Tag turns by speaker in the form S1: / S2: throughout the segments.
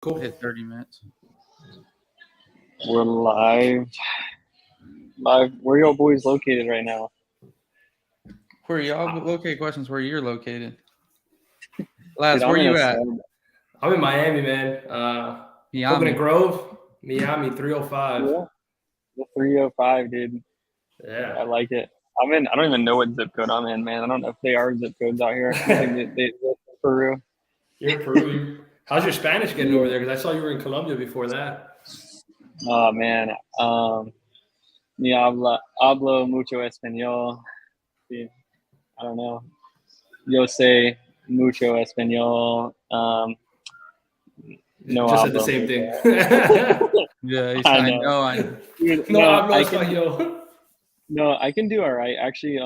S1: Cool.
S2: Hit 30 minutes.
S3: We're live. Where y'all boys located right now?
S2: Where y'all locate questions where you're located. Laz,
S3: Dude,
S2: where
S3: I'm in
S2: you
S3: a
S2: at?
S3: suburb.
S1: I'm in Miami, man.
S2: Miami.
S1: Coconut Grove, Miami 305.
S3: Yeah, the 305, dude. I
S1: Yeah.
S3: like it. I don't even know what zip code I'm in, man. I don't know if they are zip codes out here. I think they Peru.
S1: You're in Peru. How's your Spanish getting over there? Because I saw you were in Colombia before that.
S3: Oh man. Me hablo mucho español. Sí. I don't know. Yo sé mucho español. No,
S1: Just said the
S3: hablo
S1: same
S3: mucho.
S1: thing.
S2: Yeah,
S3: I
S2: I
S3: know.
S2: know. I
S3: Dude,
S1: No hablo
S3: I can.
S1: español.
S3: No, I can do all right. Actually,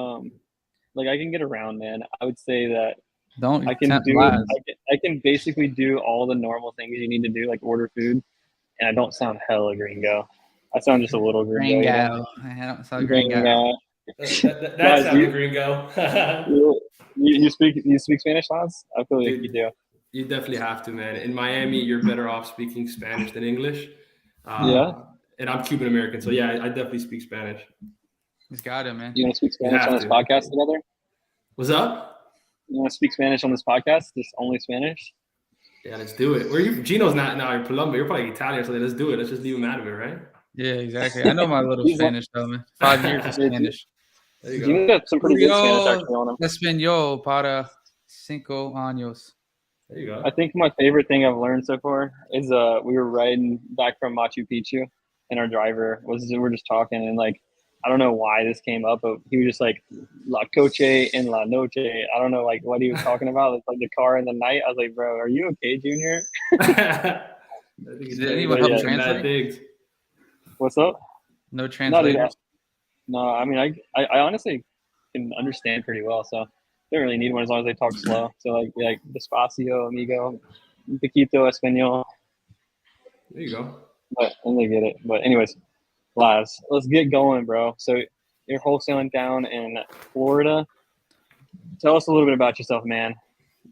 S3: like I can get around, man. I would say that
S2: don't
S3: I can
S2: tempt
S3: do.
S2: Laz.
S3: I can basically do all the normal things you need to do, like order food, and I don't sound hella gringo. I sound just a little gringo. You know?
S2: I don't sound gringo.
S1: That
S3: Guys,
S1: sounded gringo.
S3: You speak Spanish, Lance? I feel like
S1: Dude,
S3: you do.
S1: You definitely have to, man. In Miami, you're better off speaking Spanish than English.
S3: Yeah.
S1: And I'm Cuban American, so yeah, I definitely speak Spanish.
S2: He's got it, man.
S3: You want to speak Spanish
S1: have
S3: on this
S1: to.
S3: podcast together?
S1: What's up?
S3: You want to speak Spanish on this podcast? Just only Spanish?
S1: Yeah, let's do it. Where you? Gino's not now. You're Colombia. You're probably Italian, so let's do it. Let's just leave him out of it, right?
S2: Yeah, exactly. I know my little Spanish, though, man. 5 years of Spanish.
S1: There you
S3: You
S1: go.
S3: got some pretty good Spanish actually on him.
S2: Español para 5 años.
S1: There you go.
S3: I think my favorite thing I've learned so far is we were riding back from Machu Picchu, and our driver we're just talking, and like I don't know why this came up, but he was just like La Coche en la Noche. I don't know like what he was talking about. It's like the car in the night. I was like, bro, are you okay, Junior?
S1: I think
S2: Did anyone help translate?
S3: What's up?
S2: No translators?
S3: No, I mean I honestly can understand pretty well, so don't really need one as long as they talk slow. So like despacio, amigo, un poquito español.
S1: There you go.
S3: And they get it. But anyways, Laz, let's get going, bro. So you're wholesaling down in Florida. Tell us a little bit about yourself, man.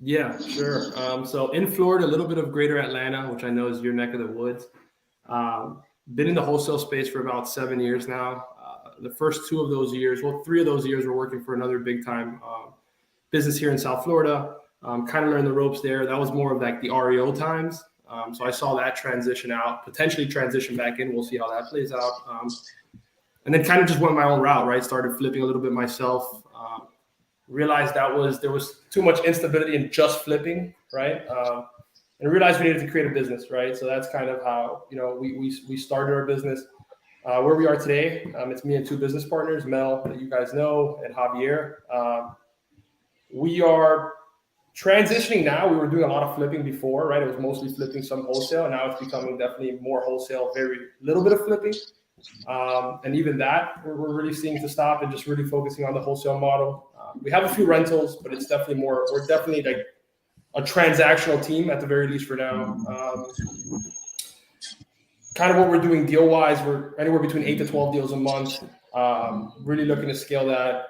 S1: Yeah, sure. So in Florida, a little bit of greater Atlanta, which I know is your neck of the woods. Been in the wholesale space for about 7 years now. The first 3 of those years were working for another big time business here in South Florida. Kind of learned the ropes there. That was more of like the REO times. So I saw that transition out, potentially transition back in. We'll see how that plays out. And then kind of just went my own route, right? Started flipping a little bit myself. Realized there was too much instability in just flipping, right? And realized we needed to create a business, right? So that's kind of how, we started our business. Where we are today, it's me and 2 business partners, Mel, that you guys know, and Javier. We are transitioning now. We were doing a lot of flipping before, right? It was mostly flipping, some wholesale. Now it's becoming definitely more wholesale, very little bit of flipping. And even that, we're really seeing to stop and just really focusing on the wholesale model. We have a few rentals, but it's definitely we're definitely like a transactional team at the very least for now. Kind of what we're doing deal-wise, we're anywhere between 8 to 12 deals a month. Really looking to scale that.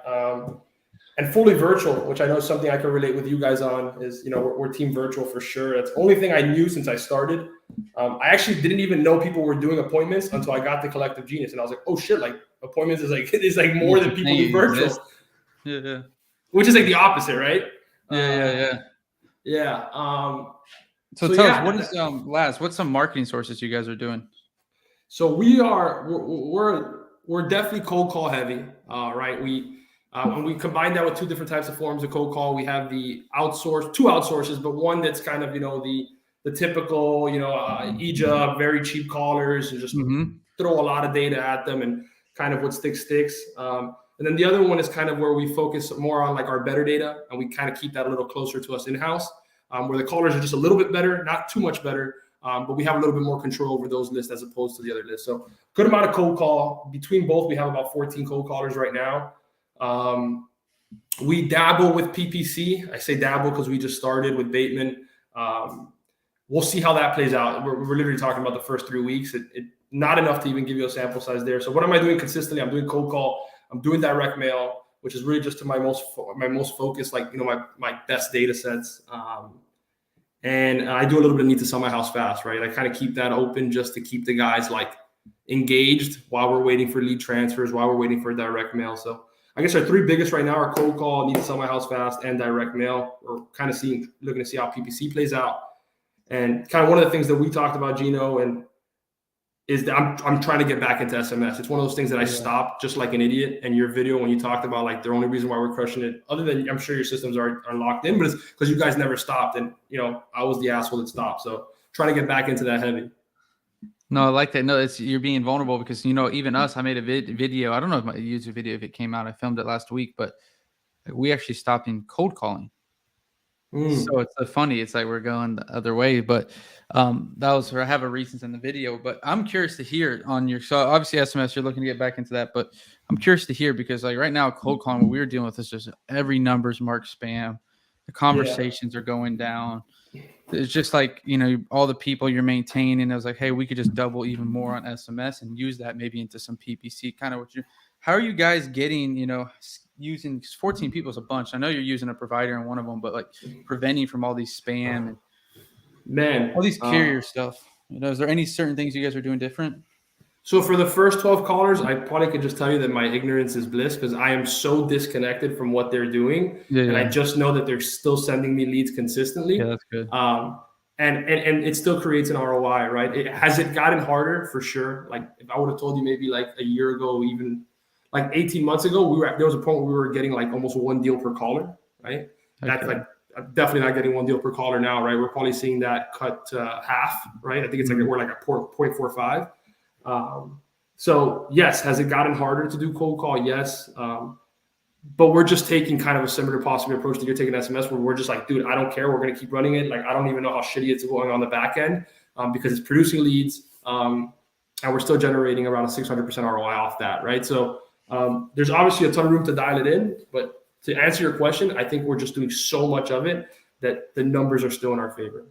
S1: And fully virtual, which I know is something I can relate with you guys on, is, we're team virtual for sure. That's the only thing I knew since I started. I actually didn't even know people were doing appointments until I got the Collective Genius. And I was like, oh shit, like appointments is like more than people do virtual.
S2: Yeah.
S1: Which is like the opposite, right?
S2: Yeah. So tell us, what is Laz? What's some marketing sources you guys are doing?
S1: So we're definitely cold call heavy, right? When we combine that with 2 different types of forms of cold call, we have the 2 outsources, but one that's kind of the typical EJA, very cheap callers, and just throw a lot of data at them and kind of what sticks. And then the other one is kind of where we focus more on like our better data, and we kind of keep that a little closer to us in-house, where the callers are just a little bit better, not too much better, but we have a little bit more control over those lists as opposed to the other lists. So good amount of cold call. Between both, we have about 14 cold callers right now. We dabble with PPC. I say dabble because we just started with Bateman. We'll see how that plays out. We're literally talking about the first 3 weeks. It not enough to even give you a sample size there. So what am I doing consistently? I'm doing cold call. I'm doing direct mail, which is really just to my most focused, like, my best data sets. And I do a little bit of need to sell my house fast, right? I kind of keep that open just to keep the guys like engaged while we're waiting for lead transfers, while we're waiting for direct mail. So I guess our three biggest right now are cold call, need to sell my house fast, and direct mail. We're kind of looking to see how PPC plays out. And kind of one of the things that we talked about, Gino, and is that I'm trying to get back into SMS. It's one of those things that I stopped just like an idiot. And your video, when you talked about like the only reason why we're crushing it, other than I'm sure your systems are locked in, but it's because you guys never stopped. And, you know, I was the asshole that stopped. So trying to get back into that heavy.
S2: No, I like that. No, you're being vulnerable because, you know, even us, I made a video. I don't know if my YouTube video, if it came out, I filmed it last week, but we actually stopped in cold calling. So it's so funny. It's like we're going the other way, but that was where I have a reasons in the video. But I'm curious to hear on your, so obviously SMS, you're looking to get back into that, but I'm curious to hear because like right now, cold calling, what we're dealing with is just every number's marked spam. The conversations are going down. It's just like, you know, all the people you're maintaining. I was like, hey, we could just double even more on SMS and use that maybe into some PPC. Kind of what you, how are you guys getting, you know, using 14 people is a bunch. I know you're using a provider in one of them, but like preventing from all these spam and all these carrier stuff. You know, is there any certain things you guys are doing different?
S1: So for the first 12 callers, I probably could just tell you that my ignorance is bliss because I am so disconnected from what they're doing. And I just know that they're still sending me leads consistently.
S2: Yeah, that's good.
S1: And it still creates an ROI, right? Has it gotten harder? For sure. Like if I would have told you maybe like a year ago, even like 18 months ago, there was a point where we were getting like almost one deal per caller, right? That's like I'm definitely not getting one deal per caller now, right? We're probably seeing that cut to half, right? I think it's like we're like a 0.45. So yes, has it gotten harder to do cold call? Yes. But we're just taking kind of a similar possible approach that you're taking SMS where we're just like, dude, I don't care. We're going to keep running it. Like, I don't even know how shitty it's going on the back end because it's producing leads and we're still generating around a 600% ROI off that. Right. So there's obviously a ton of room to dial it in, but to answer your question, I think we're just doing so much of it that the numbers are still in our favor.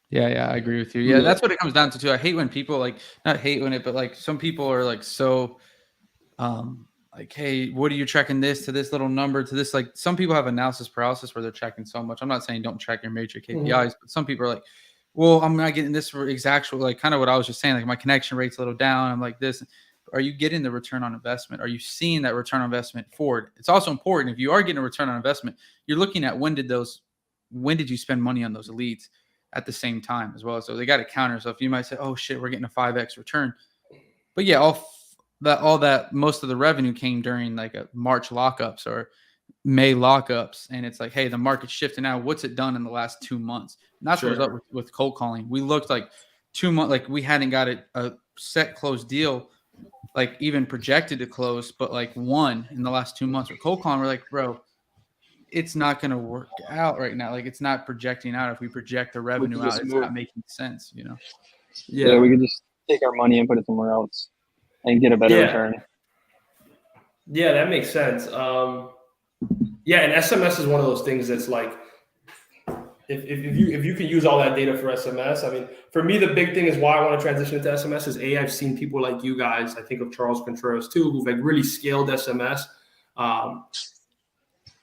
S2: Yeah, I agree with you. Yeah, that's what it comes down to too. I hate when people like, not hate when it, but like some people are like so like, hey, what are you tracking this to this little number to this? Like some people have analysis paralysis where they're checking so much. I'm not saying don't track your major KPIs, but some people are like, well, I'm not getting this for exact, like kind of what I was just saying, like my connection rate's a little down. I'm like this. Are you getting the return on investment? Are you seeing that return on investment forward? It's also important if you are getting a return on investment, you're looking at when did you spend money on those leads at the same time as well. So they got to counter. So if you might say, oh shit, we're getting a 5x return, but yeah, all that most of the revenue came during like a March lockups or May lockups. And it's like, hey, the market's shifting now. What's it done in the last 2 months? And that's what was up with cold calling. We looked like 2 months, like we hadn't got a set closed deal, like even projected to close, but like one in the last 2 months with cold calling. We're like, bro, it's not going to work out right now. Like it's not projecting out. If we project the revenue out, it's not making sense, you know?
S3: Yeah, we could just take our money and put it somewhere else and get a better return.
S1: Yeah, that makes sense. Yeah, and SMS is one of those things that's like, if you can use all that data for SMS, I mean, for me, the big thing is why I want to transition into SMS is I've seen people like you guys, I think of Charles Contreras too, who've like really scaled SMS.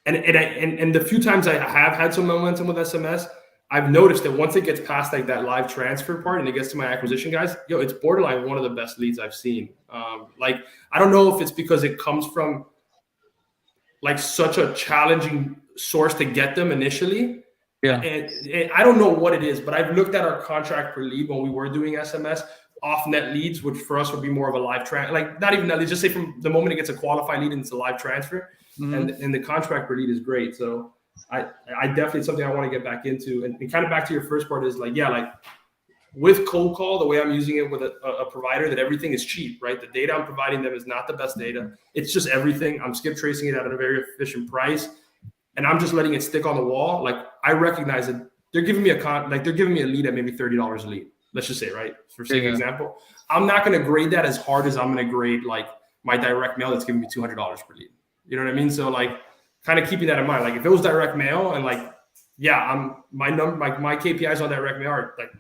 S1: And the few times I have had some momentum with SMS, I've noticed that once it gets past like that live transfer part and it gets to my acquisition guys, it's borderline one of the best leads I've seen. Like, I don't know if it's because it comes from like such a challenging source to get them initially. Yeah. And I don't know what it is, but I've looked at our contract per lead when we were doing SMS off net leads, which for us would be more of a live transfer, like not even net leads, just say from the moment it gets a qualified lead and it's a live transfer. And the contract per lead is great. So I definitely, it's something I want to get back into. And kind of back to your first part is like, yeah, like with cold call, the way I'm using it with a provider, that everything is cheap, right? The data I'm providing them is not the best data. It's just everything. I'm skip tracing it at a very efficient price. And I'm just letting it stick on the wall. Like I recognize that they're giving me they're giving me a lead at maybe $30 a lead. Let's just say, right? For sake of example, I'm not going to grade that as hard as I'm going to grade like my direct mail that's giving me $200 per lead. You know what I mean? So like kind of keeping that in mind. Like if it was direct mail and like, yeah, my KPIs on direct mail are like,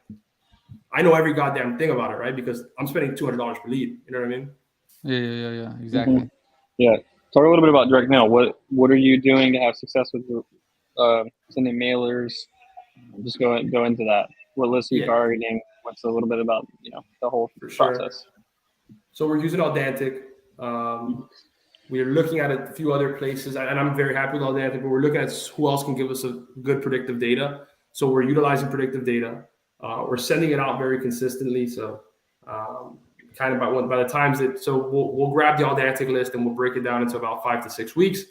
S1: I know every goddamn thing about it, right? Because I'm spending $200 per lead. You know what I mean?
S2: Yeah, exactly.
S3: Yeah. Talk a little bit about direct mail. What are you doing to have success with sending mailers, Just go into that. What list are you
S1: Yeah,
S3: targeting? What's a little bit about, the whole
S1: for sure.
S3: process?
S1: So we're using Authentic. We're looking at a few other places, and I'm very happy with Authentic, but we're looking at who else can give us a good predictive data. So we're utilizing predictive data. We're sending it out very consistently. So kind of by the times that, so we'll grab the Authentic list and we'll break it down into about 5 to 6 weeks.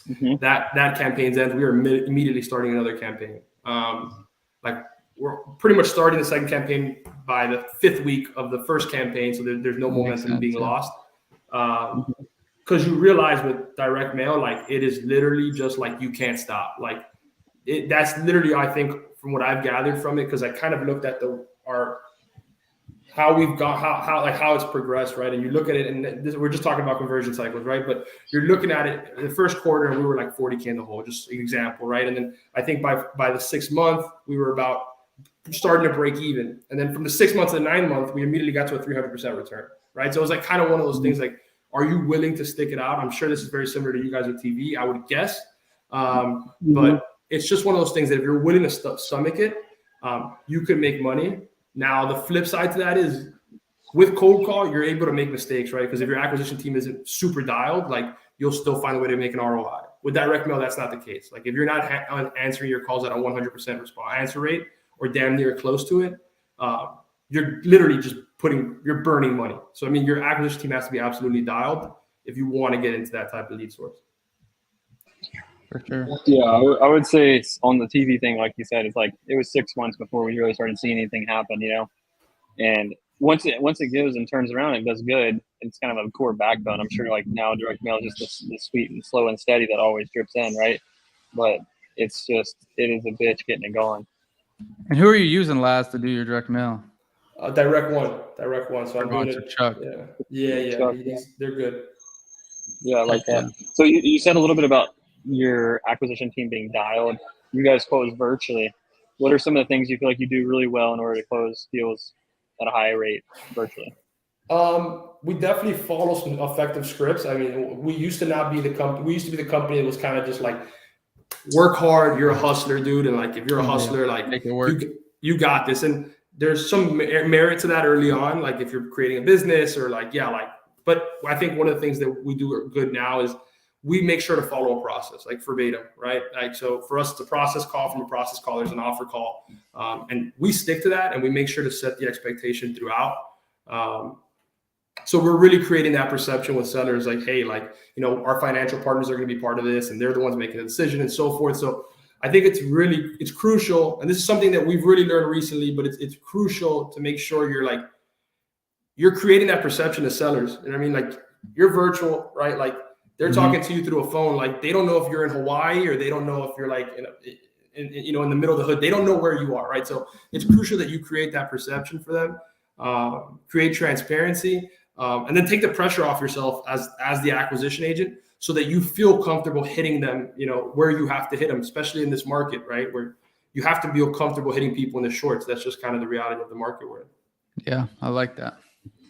S3: Mm-hmm.
S1: That campaign's end, we are immediately starting another campaign. Like we're pretty much starting the second campaign by the 5th week of the first campaign, so there's no momentum being lost. Because you realize with direct mail, like it is literally just like you can't stop. Like that's literally, I think, from what I've gathered from it, because I kind of looked at how we've got how it's progressed, right? And you look at it, and we're just talking about conversion cycles, right? But you're looking at it the first quarter, and we were like 40K in the hole, just an example, right? And then I think by the 6th month, we were about starting to break even, and then from the 6th month to the 9th month, we immediately got to a 300% return, right? So it was like kind of one of those things, like, are you willing to stick it out? I'm sure this is very similar to you guys with TV, I would guess, but it's just one of those things that if you're willing to stomach it, you can make money. Now, the flip side to that is with cold call, you're able to make mistakes, right? Because if your acquisition team isn't super dialed, like you'll still find a way to make an ROI. With direct mail, that's not the case. Like if you're not answering your calls at a 100% answer rate or damn near close to it, you're literally just you're burning money. So, I mean, your acquisition team has to be absolutely dialed if you want to get into that type of lead source.
S2: For sure.
S3: Yeah, I would say it's on the TV thing, like you said, it's like it was 6 months before we really started seeing anything happen, And once it goes and turns around, it does good. It's kind of a core backbone. I'm sure like now direct mail is just the sweet and slow and steady that always drips in, right? But it is a bitch getting it going.
S2: And who are you using last to do your direct mail?
S1: Direct one. So I'm doing it.
S2: Chuck.
S1: Yeah.
S3: Chuck,
S1: They're good.
S3: Yeah, I like that. So you said a little bit about your acquisition team being dialed. You guys close virtually. What are some of the things you feel like you do really well in order to close deals at a high rate virtually?
S1: We definitely follow some effective scripts. I mean, we used to be the company that was kind of just like, work hard, you're a hustler, dude, and like if you're a hustler, like
S2: make it work.
S1: You got this. And there's some merit to that early on, like if you're creating a business or but I think one of the things that we do good now is we make sure to follow a process, like verbatim, right? Like, so for us, it's a process call. From a process call, there's an offer call. And we stick to that, and we make sure to set the expectation throughout. So we're really creating that perception with sellers, like, hey, like, our financial partners are going to be part of this, and they're the ones making the decision and so forth. So I think it's crucial. And this is something that we've really learned recently, but it's crucial to make sure you're creating that perception to sellers. And I mean, like, you're virtual, right? Like, they're talking to you through a phone. Like, they don't know if you're in Hawaii, or they don't know if you're like in the middle of the hood. They don't know where you are, right? So it's crucial that you create that perception for them, create transparency, and then take the pressure off yourself as the acquisition agent, so that you feel comfortable hitting them, where you have to hit them, especially in this market, right? Where you have to feel comfortable hitting people in the shorts. That's just kind of the reality of the market we're in.
S2: Yeah, I like that.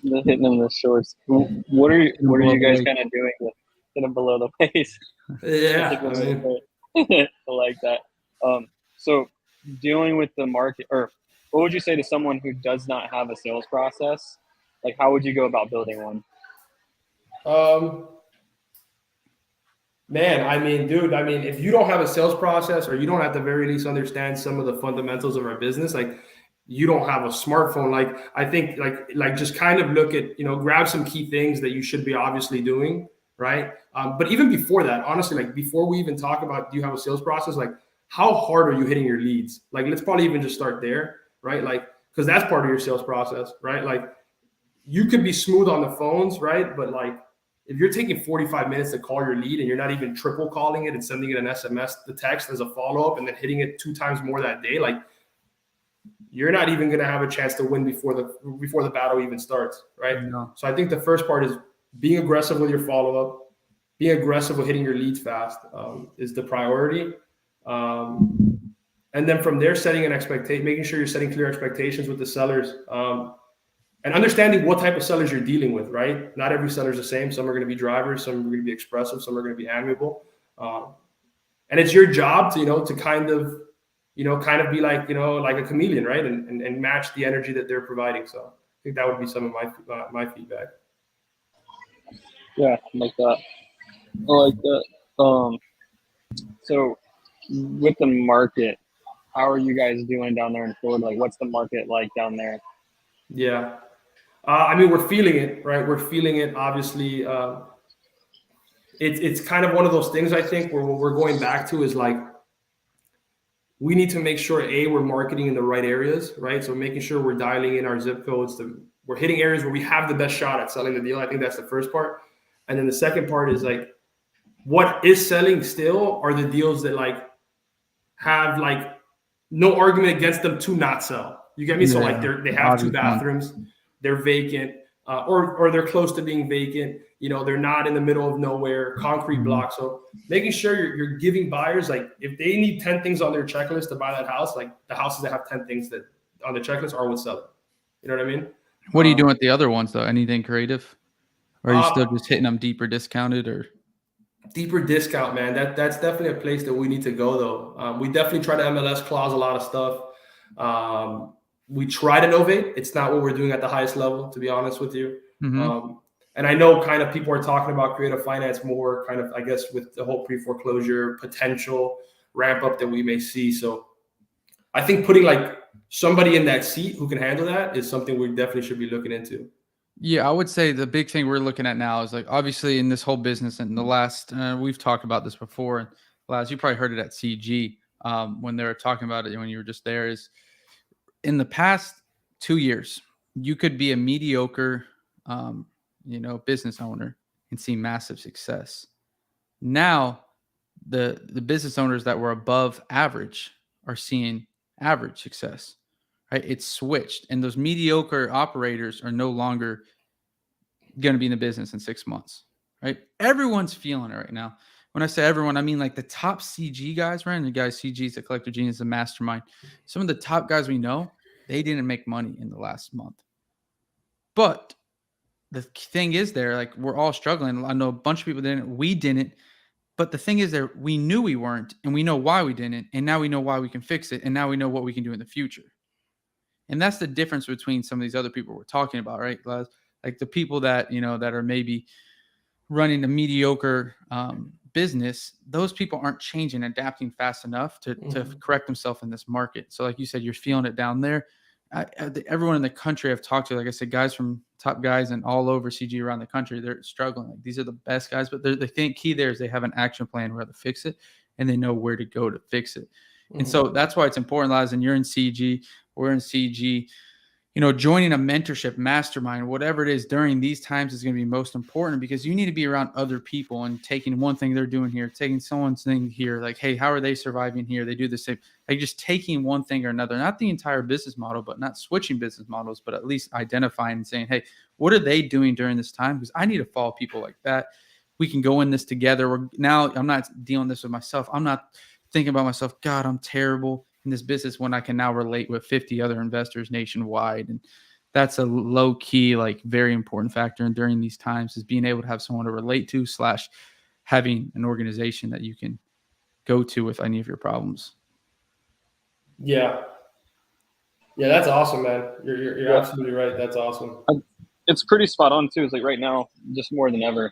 S3: Hitting them in the shorts. What are you guys kind of doing to hit them below the waist?
S1: Yeah,
S3: I like that. So dealing with the market, or what would you say to someone who does not have a sales process? Like, how would you go about building one?
S1: Man, I mean, dude, if you don't have a sales process, or you don't at the very least understand some of the fundamentals of our business, like, you don't have a smartphone. Like, I think like just kind of look at, grab some key things that you should be obviously doing, right? But even before that, honestly, like before we even talk about, do you have a sales process? Like, how hard are you hitting your leads? Like, let's probably even just start there, right? Like, because that's part of your sales process, right? Like, you could be smooth on the phones, right? But like, if you're taking 45 minutes to call your lead, and you're not even triple calling it and sending it an SMS, the text as a follow-up, and then hitting it 2 times more that day, like, you're not even going to have a chance to win before the battle even starts, right?
S2: No.
S1: So I think the first part is being aggressive with your follow-up, being aggressive with hitting your leads fast, is the priority. And then from there, setting an expectation, making sure you're setting clear expectations with the sellers, and understanding what type of sellers you're dealing with, right? Not every seller is the same. Some are going to be drivers, some are going to be expressive, some are going to be amiable. And it's your job to, to kind of kind of be like, like a chameleon, right? And match the energy that they're providing. So I think that would be some of my feedback.
S3: Yeah, I like that. I like that. So with the market, how are you guys doing down there in Florida? Like, what's the market like down there?
S1: Yeah. I mean, we're feeling it, right? We're feeling it. Obviously, it's kind of one of those things, I think, where what we're going back to is like, we need to make sure, we're marketing in the right areas, right? So making sure we're dialing in our zip codes, we're hitting areas where we have the best shot at selling the deal. I think that's the first part. And then the second part is like, what is selling still are the deals that like have like no argument against them to not sell. You get me? So like they have two bathrooms, they're vacant, or they're close to being vacant. They're not in the middle of nowhere, concrete block. So making sure you're giving buyers, like, if they need 10 things on their checklist to buy that house, like the houses that have 10 things that on the checklist are what's selling. You know what I mean?
S2: What are you doing with the other ones though? Anything creative? Or are you still just hitting them deeper discounted or?
S1: Deeper discount, man. That's definitely a place that we need to go, though. We definitely try to MLS clause a lot of stuff. We try to innovate. It's not what we're doing at the highest level, to be honest with you. And I know kind of people are talking about creative finance more, kind of, I guess, with the whole pre-foreclosure potential ramp up that we may see. So I think putting like somebody in that seat who can handle that is something we definitely should be looking into.
S2: Yeah, I would say the big thing we're looking at now is like, obviously in this whole business and the last, we've talked about this before, and last, you probably heard it at CG when they were talking about it when you were just there, is in the past 2 years, you could be a mediocre, business owner and see massive success. Now, the business owners that were above average are seeing average success. Right? It's switched, and those mediocre operators are no longer going to be in the business in 6 months. Right? Everyone's feeling it right now. When I say everyone, I mean like the top CG guys, right? And the guys, CG is a collector genius, a mastermind. Some of the top guys we know, they didn't make money in the last month. But the thing is, like, we're all struggling. I know a bunch of people didn't. We didn't. But the thing is, we knew we weren't, and we know why we didn't, and now we know why we can fix it, and now we know what we can do in the future. And that's the difference between some of these other people we're talking about, right? Like the people that that are maybe running a mediocre business. Those people aren't changing, adapting fast enough to correct themselves in this market. So, like you said, you're feeling it down there. Everyone in the country I've talked to, like I said, guys from top guys and all over CG around the country, they're struggling. Like, these are the best guys, but the key there is they have an action plan where to fix it, and they know where to go to fix it. And so that's why it's important, Laz, and you're in CG, we're in CG. Joining a mentorship, mastermind, whatever it is during these times is going to be most important, because you need to be around other people and taking one thing they're doing here, taking someone's thing here. Like, hey, how are they surviving here? They do the same. Like, just taking one thing or another, not the entire business model, but not switching business models, but at least identifying and saying, hey, what are they doing during this time? Because I need to follow people like that. We can go in this together. Now I'm not dealing this with myself. I'm not thinking about myself, God, I'm terrible in this business, when I can now relate with 50 other investors nationwide. And that's a low key, like, very important factor. And during these times is being able to have someone to relate to / having an organization that you can go to with any of your problems.
S1: Yeah. Yeah. That's awesome, man. You're absolutely right. That's awesome.
S3: It's pretty spot on too. It's like right now, just more than ever,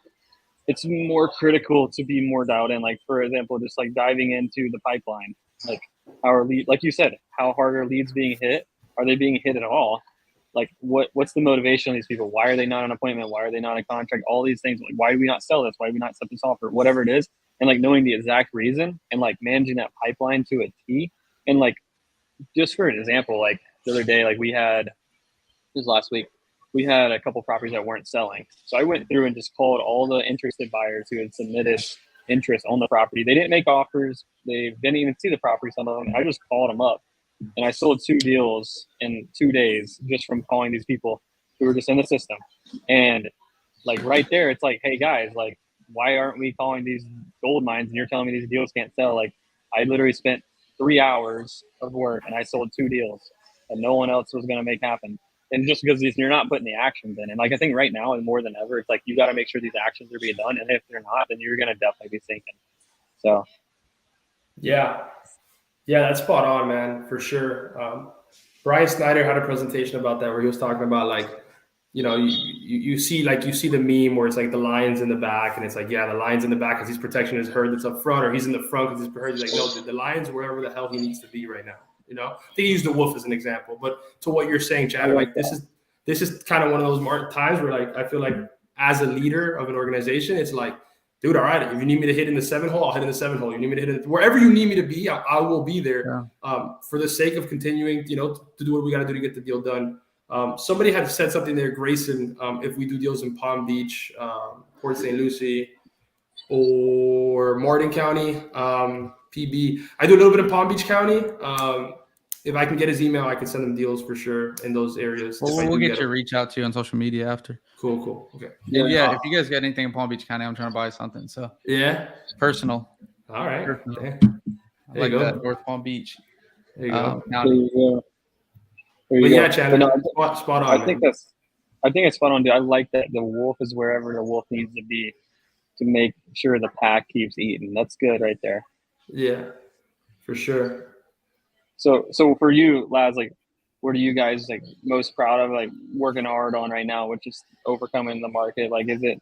S3: it's more critical to be more dialed in. Like, for example, just like diving into the pipeline, like, our lead, like you said, how hard are leads being hit? Are they being hit at all? Like, what's the motivation of these people? Why are they not on appointment? Why are they not in contract? All these things. Like, why do we not sell this? Why do we not accept this offer? Whatever it is. And like knowing the exact reason and like managing that pipeline to a T. And like, just for an example, like the other day, like this last week, we had a couple properties that weren't selling. So I went through and just called all the interested buyers who had submitted interest on the property. They didn't make offers. They didn't even see the property, some of them. I just called them up, and I sold 2 deals in 2 days just from calling these people who were just in the system. And like right there, it's like, hey guys, like, why aren't we calling these gold mines and you're telling me these deals can't sell? Like, I literally spent 3 hours of work and I sold 2 deals that no one else was going to make happen. And just because you're not putting the actions in. And like, I think right now and more than ever, it's like, you got to make sure these actions are being done. And if they're not, then you're going to definitely be sinking. So.
S1: Yeah. Yeah, that's spot on, man, for sure. Brian Snyder had a presentation about that where he was talking about like, you see the meme where it's like the lion's in the back, and it's like, yeah, the lion's in the back because he's protecting his herd that's up front, or he's in the front because he's herd. He's like, no, the lion's wherever the hell he needs to be right now. I think he used the wolf as an example, but to what you're saying, Chad, like this is kind of one of those times where like I feel like as a leader of an organization, it's like, dude, all right, if you need me to hit in the 7-hole, I'll hit in the 7-hole. You need me to hit wherever you need me to be, I will be there.
S2: Yeah.
S1: For the sake of continuing, to do what we got to do to get the deal done. Somebody had said something there, Grayson, if we do deals in Palm Beach, Port St. Lucie, or Martin County, PB. I do a little bit in Palm Beach County. If I can get his email, I can send him deals for sure in those areas.
S2: Well, we'll get you reach out to you on social media after.
S1: Cool. Okay.
S2: Yeah, if you guys got anything in Palm Beach County, I'm trying to buy something. So
S1: yeah,
S2: personal.
S1: All right.
S2: Personal. I
S1: There
S2: like
S1: you go.
S2: that North Palm Beach.
S1: There you go.
S3: There you go.
S1: But yeah, Chad,
S3: no,
S1: spot on.
S3: I think it's spot on, dude. I like that the wolf is wherever the wolf needs to be to make sure the pack keeps eating. That's good right there.
S1: Yeah, for sure.
S3: So for you, Laz, like, what are you guys like most proud of, like working hard on right now, which is overcoming the market? Like, is it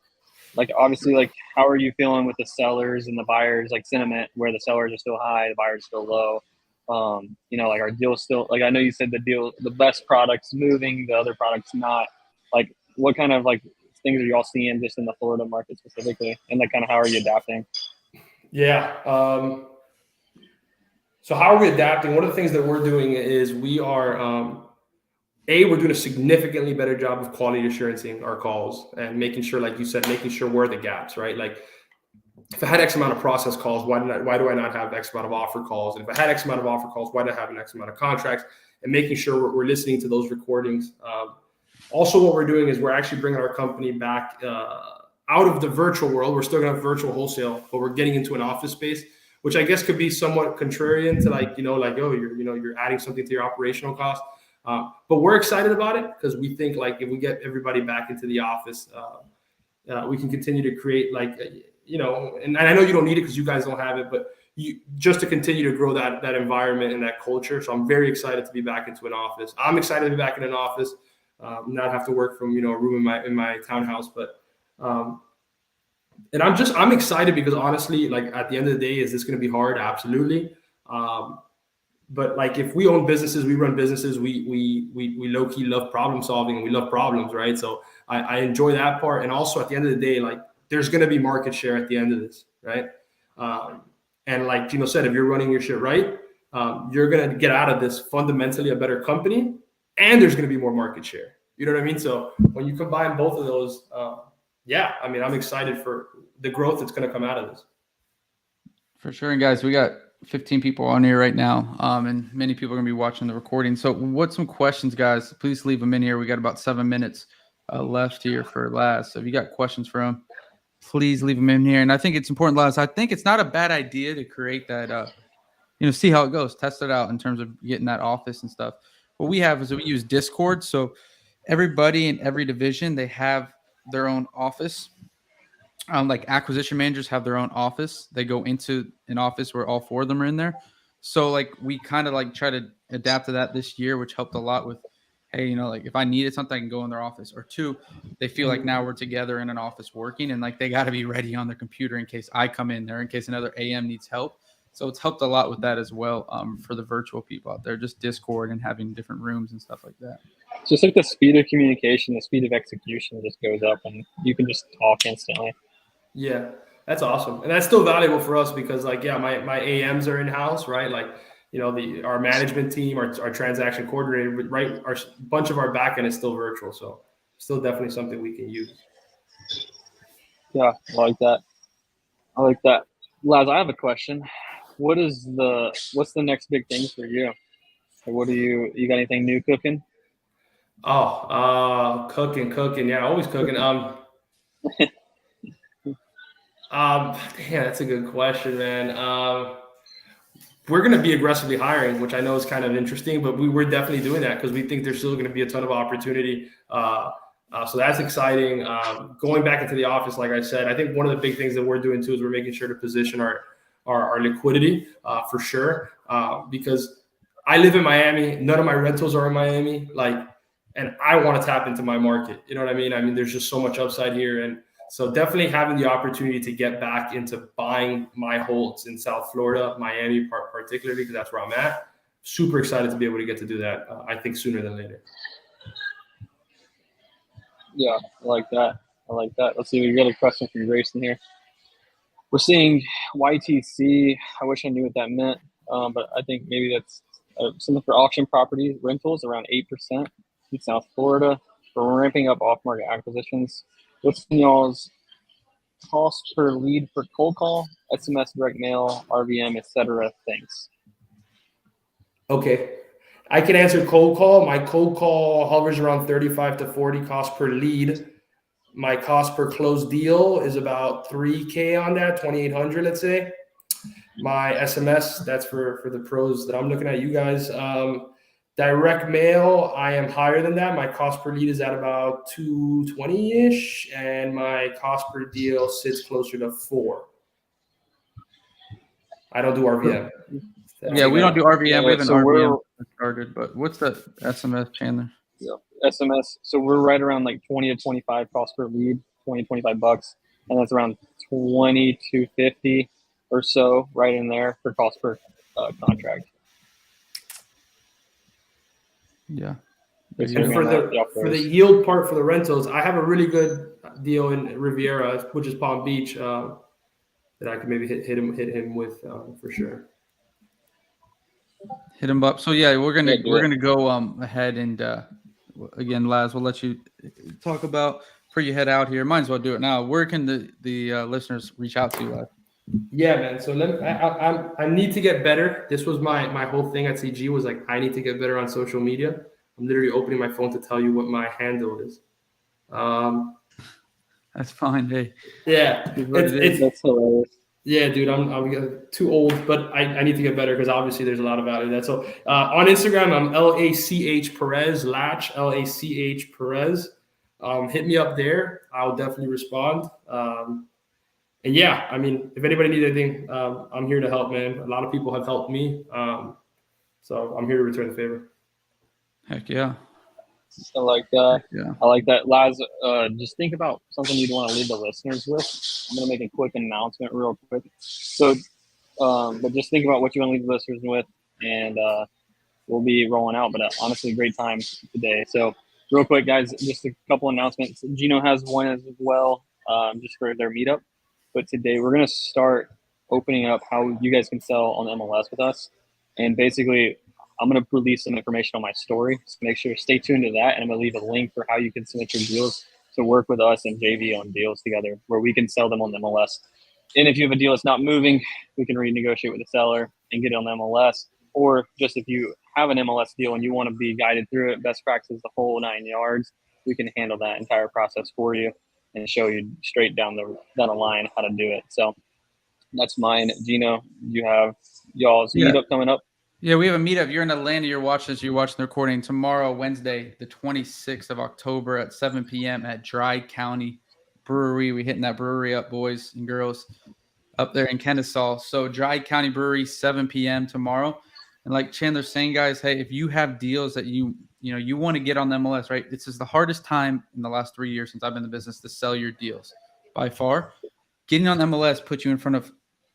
S3: like, obviously, like, how are you feeling with the sellers and the buyers, like sentiment, where the sellers are still high, the buyers are still low? Like, our deals still, like, I know you said the best product's moving, the other product's not. Like, what kind of like things are y'all seeing just in the Florida market specifically, and like kind of how are you adapting?
S1: Yeah. So how are we adapting? One of the things that we're doing is we are, we're doing a significantly better job of quality assurancing our calls and making sure, like you said, where are the gaps, right? Like, if I had X amount of process calls, why do I not have X amount of offer calls? And if I had X amount of offer calls, why do I have an X amount of contracts? And making sure we're listening to those recordings. Also, what we're doing is we're actually bringing our company back out of the virtual world. We're still going to have virtual wholesale, but we're getting into an office space, which I guess could be somewhat contrarian to you're adding something to your operational cost. But we're excited about it because we think like if we get everybody back into the office, we can continue to create and I know you don't need it because you guys don't have it, but just to continue to grow that environment and that culture. So I'm very excited to be back into an office. I'm excited to be back in an office, not have to work from a room in my townhouse. But and I'm excited because honestly, like at the end of the day, is this going to be hard? Absolutely. But like if we own businesses, we run businesses, we low key love problem solving and we love problems, right? So I enjoy that part. And also at the end of the day, like there's going to be market share at the end of this, right? And like Gino said, if you're running your shit right, you're going to get out of this fundamentally a better company, and there's going to be more market share. You know what I mean? So when you combine both of those, I'm excited for the growth that's going to come out of this.
S2: For sure. And guys, we got 15 people on here right now, and many people are going to be watching the recording. So what's some questions, guys? Please leave them in here. We got about 7 minutes left here for Laz. So if you got questions for him, please leave them in here. And I think it's important, Laz. I think it's not a bad idea to create that, see how it goes, test it out in terms of getting that office and stuff. What we have is we use Discord. So everybody in every division, they have their own office. Like acquisition managers have their own office. They go into an office where all 4 of them are in there. So like we kind of like try to adapt to that this year, which helped a lot with, hey, like if I needed something, I can go in their office. Or 2, they feel like now we're together in an office working, and like they got to be ready on their computer in case I come in there, in case another AM needs help. So it's helped a lot with that as well, for the virtual people out there, just Discord and having different rooms and stuff like that.
S3: Just like the speed of communication, the speed of execution just goes up, and you can just talk instantly.
S1: Yeah, that's awesome. And that's still valuable for us because my AMs are in-house, right? Like, our management team, our transaction coordinator, right? A bunch of our backend is still virtual. So still definitely something we can use.
S3: Yeah, I like that. Laz, I have a question. What's the next big thing for you? What do you got anything new cooking?
S1: Cooking. Yeah, always cooking. That's a good question, man. We're going to be aggressively hiring, which I know is kind of interesting, but we're definitely doing that because we think there's still going to be a ton of opportunity. So that's exciting. Going back into the office, like I said, I think one of the big things that we're doing too is we're making sure to position our liquidity for sure. because I live in Miami. None of my rentals are in Miami. And I want to tap into my market. You know what I mean? I mean, there's just so much upside here. And so definitely having the opportunity to get back into buying my holds in South Florida, Miami particularly, because that's where I'm at. Super excited to be able to get to do that. I think sooner than later.
S3: Yeah, I like that. Let's see. We got a question from Grayson here. We're seeing YTC. I wish I knew what that meant, but I think maybe that's something for auction property rentals around 8% in South Florida. We're ramping up off-market acquisitions. What's y'all's cost per lead for cold call, SMS, direct mail, RVM, etc. Things?
S1: Okay. I can answer cold call. My cold call hovers around 35 to 40 cost per lead. My cost per closed deal is about 3K on that, 2,800, let's say. My SMS, that's for the pros that I'm looking at, you guys. Direct mail, I am higher than that. My cost per lead is at about 220-ish, and my cost per deal sits closer to 4. I don't do RVM.
S2: Yeah, we don't do RVM. We have an
S3: so
S2: RVM started, but what's the SMS, Chandler?
S3: Yeah, SMS. So we're right around like 20 to 25 cost per lead, 20, 25 bucks. And that's around 20 to 50 or so right in there for cost per contract.
S2: Yeah.
S1: And for the yield part for the rentals, I have a really good deal in Riviera, which is Palm Beach, that I could maybe hit him with for sure.
S2: Hit him up. So yeah, we're gonna go ahead and again, Laz, we'll let you talk about before you head out here. Might as well do it now. Where can the listeners reach out to you, Laz?
S1: Yeah, man. So I need to get better. This was my whole thing at CG was like, I need to get better on social media. I'm literally opening my phone to tell you what my handle is.
S2: That's fine. Hey.
S1: Yeah.
S3: That's hilarious.
S1: Yeah, dude, I'm too old, but I need to get better because obviously there's a lot of value in that. So on Instagram, I'm LACH Perez, Latch, LACH Perez. Hit me up there. I'll definitely respond. And yeah, I mean, if anybody needs anything, I'm here to help, man. A lot of people have helped me. So I'm here to return the favor.
S2: Heck yeah.
S3: I like that.
S2: Yeah.
S3: I like that. Laz, just think about something you'd want to leave the listeners with. I'm going to make a quick announcement real quick. So, but just think about what you want to leave the listeners with, and we'll be rolling out. But honestly, great time today. So real quick, guys, just a couple announcements. Gino has one as well, just for their meetup. But today we're going to start opening up how you guys can sell on MLS with us. And basically, I'm going to release some information on my story. So make sure stay tuned to that. And I'm going to leave a link for how you can submit your deals to work with us and JV on deals together where we can sell them on the MLS. And if you have a deal that's not moving, we can renegotiate with the seller and get it on the MLS. Or just if you have an MLS deal and you want to be guided through it, best practices, the whole 9 yards, we can handle that entire process for you and show you straight down the line how to do it. So that's mine. Gino, you have y'all's meetup coming up.
S2: Yeah, we have a meetup. You're in Atlanta. You're watching the recording tomorrow, Wednesday, the 26th of October at 7 p.m. at Dry County Brewery. We hitting that brewery up, boys and girls, up there in Kennesaw. So Dry County Brewery, 7 p.m. tomorrow. And like Chandler's saying, guys, hey, if you have deals that you want to get on the MLS, right? This is the hardest time in the last 3 years since I've been in the business to sell your deals by far. Getting on MLS puts you in front of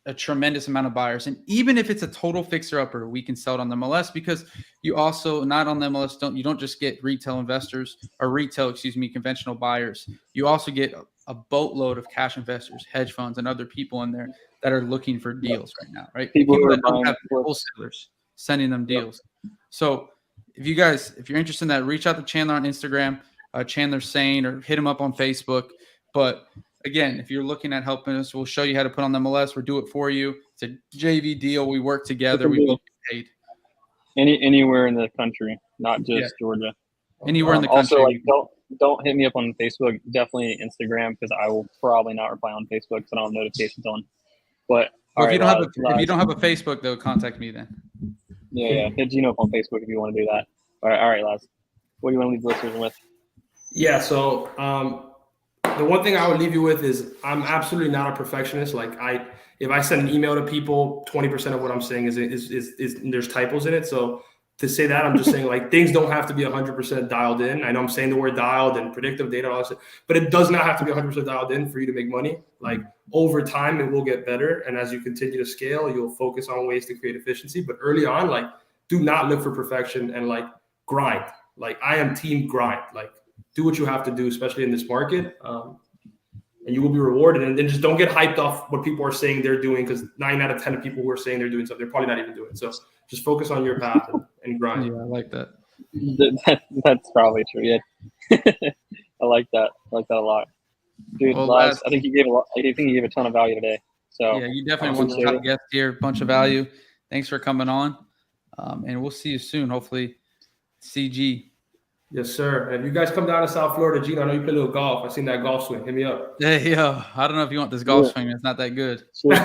S2: a tremendous amount of buyers. And even if it's a total fixer-upper, we can sell it on the MLS because you also, not on the MLS, you don't just get retail investors or conventional buyers. You also get a boatload of cash investors, hedge funds, and other people in there that are looking for deals right now, right? People that don't have wholesalers sending them deals. So if you're interested in that, reach out to Chandler on Instagram, Chandler Sane, or hit him up on Facebook. But again, if you're looking at helping us, we'll show you how to put on the MLS. We'll do it for you. It's a JV deal. We work together. We both get paid.
S3: Anywhere in the country, not just Georgia.
S2: Anywhere in the country.
S3: Also, don't hit me up on Facebook. Definitely Instagram because I will probably not reply on Facebook because I don't have notifications on. But
S2: if you don't have a Facebook, though, contact me then.
S3: Yeah. Hit Gino up on Facebook if you want to do that. All right, Laz. What do you want to leave the listeners with?
S1: Yeah, so the one thing I would leave you with is I'm absolutely not a perfectionist. Like if I send an email to people, 20% of what I'm saying is there's typos in it. So to say that, I'm just saying like things don't have to be 100% dialed in. I know I'm saying the word dialed and predictive data, all that stuff, but it does not have to be 100% dialed in for you to make money. Like over time, it will get better. And as you continue to scale, you'll focus on ways to create efficiency. But early on, like do not look for perfection and like grind. Like I am team grind. Like do what you have to do, especially in this market. And you will be rewarded. And then just don't get hyped off what people are saying they're doing, because 9 out of 10 of people who are saying they're doing something, they're probably not even doing it. So just focus on your path and grind.
S2: Yeah, I like that.
S3: That's probably true. Yeah. I like that. I like that a lot. Dude,
S2: Well,
S3: Laz, I think you gave a ton of value today. So
S2: yeah, you definitely want to top guest here. Bunch of value. Thanks for coming on. And we'll see you soon. Hopefully, CG.
S1: Yes, sir. And if you guys come down to South Florida, Gino, I know you play a little golf. I've seen that golf swing. Hit me up.
S2: Hey, yo, I don't know if you want this golf swing. It's not that good.
S3: Sure.